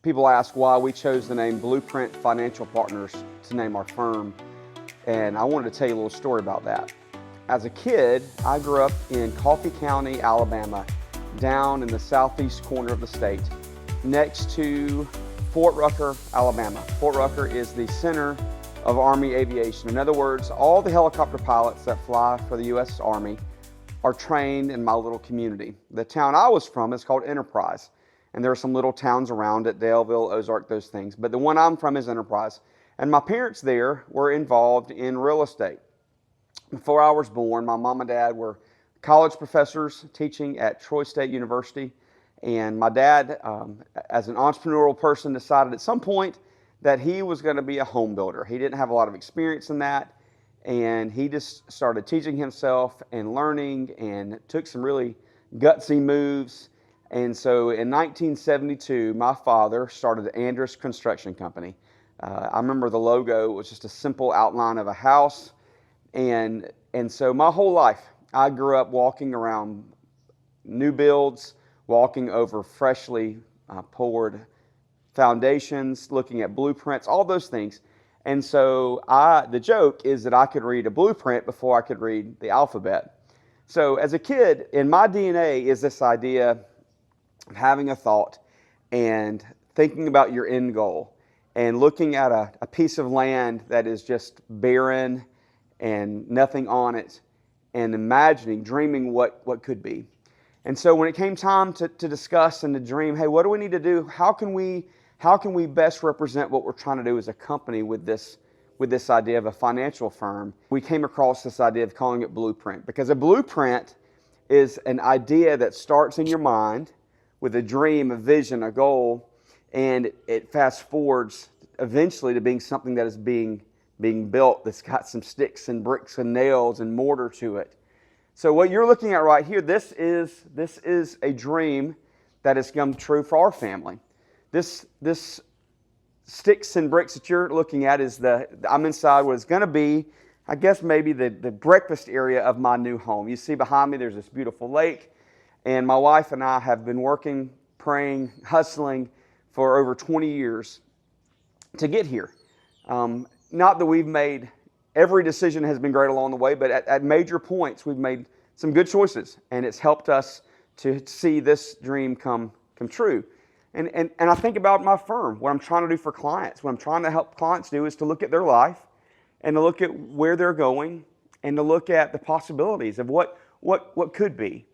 People ask why we chose the name Blueprint Financial Partners to name our firm, and I wanted to tell you a little story about that. As a kid, I grew up in Coffee County, Alabama, down in the southeast corner of the state, next to Fort Rucker, Alabama. Fort Rucker is the center of Army aviation. In other words, all the helicopter pilots that fly for the U.S. Army are trained in my little community. The town I was from is called Enterprise, and there are some little towns around it, Daleville, Ozark, those things. But the one I'm from is Enterprise. And my parents there were involved in real estate. Before I was born, my mom and dad were college professors teaching at Troy State University. And my dad, as an entrepreneurial person, decided at some point that he was going to be a home builder. He didn't have a lot of experience in that, and he just started teaching himself and learning and took some really gutsy moves. And so in 1972, my father started the Andrus Construction Company. I remember the logo was just a simple outline of a house. And so my whole life, I grew up walking around new builds, walking over freshly poured foundations, looking at blueprints, all those things. And so the joke is that I could read a blueprint before I could read the alphabet. So as a kid, in my DNA is this idea of having a thought and thinking about your end goal and looking at a piece of land that is just barren and nothing on it and imagining, dreaming what could be. And so when it came time to discuss and to dream, hey, what do we need to do? How can we best represent what we're trying to do as a company with this idea of a financial firm? We came across this idea of calling it Blueprint, because a blueprint is an idea that starts in your mind with a dream, a vision, a goal, and it fast forwards eventually to being something that is being built, that's got some sticks and bricks and nails and mortar to it. So what you're looking at right here, this is a dream that has come true for our family. This sticks and bricks that you're looking at is I'm inside what is going to be, I guess maybe the breakfast area of my new home. You see behind me there's this beautiful lake, and my wife and I have been working, praying, hustling for over 20 years to get here. Not that we've made, every decision has been great along the way, but at major points we've made some good choices, and it's helped us to see this dream come true. And I think about my firm, what I'm trying to do for clients, what I'm trying to help clients do is to look at their life and to look at where they're going and to look at the possibilities of what could be.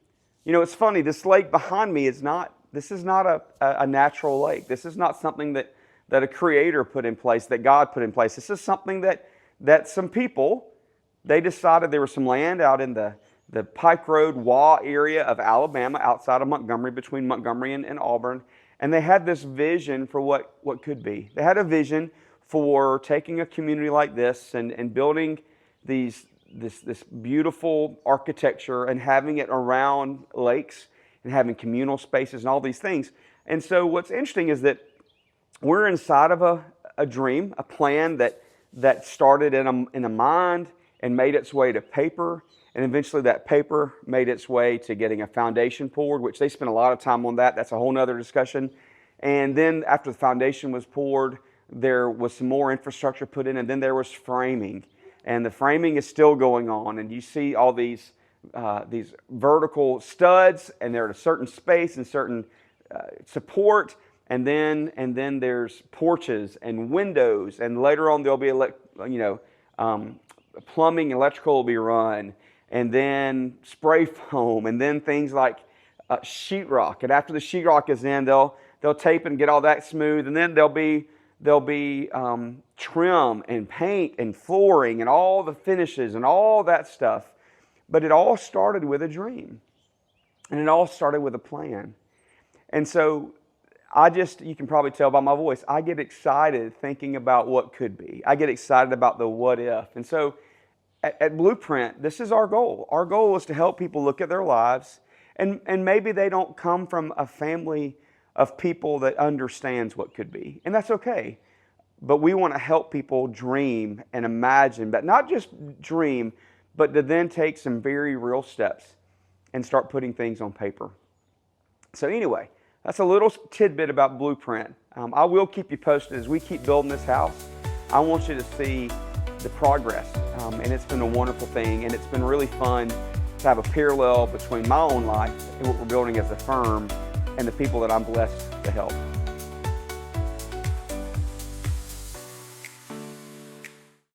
You know, it's funny, this lake behind me is not a natural lake. This is not something that a creator put in place, that God put in place. This is something that some people, they decided there was some land out in the Pike Road, Waugh area of Alabama, outside of Montgomery, between Montgomery and Auburn, and they had this vision for what could be. They had a vision for taking a community like this and building this beautiful architecture and having it around lakes and having communal spaces and all these things. And so what's interesting is that we're inside of a dream, a plan that started in a mind and made its way to paper, and eventually that paper made its way to getting a foundation poured, which they spent a lot of time on that. That's a whole nother discussion. And then after the foundation was poured, there was some more infrastructure put in, and then there was framing. And the framing is still going on, and you see all these vertical studs, and they're at a certain space and certain support. And then there's porches and windows, and later on there'll be plumbing, electrical will be run, and then spray foam, and then things like sheetrock. And after the sheetrock is in, they'll tape and get all that smooth, and then there'll be trim and paint and flooring and all the finishes and all that stuff. But it all started with a dream, and it all started with a plan. And so you can probably tell by my voice, I get excited thinking about what could be. I get excited about the what if. And so at Blueprint, this is our goal. Our goal is to help people look at their lives, and maybe they don't come from a family of people that understands what could be. And that's okay. But we want to help people dream and imagine, but not just dream, but to then take some very real steps and start putting things on paper. So anyway, that's a little tidbit about Blueprint. I will keep you posted as we keep building this house. I want you to see the progress, and it's been a wonderful thing, and it's been really fun to have a parallel between my own life and what we're building as a firm and the people that I'm blessed to help.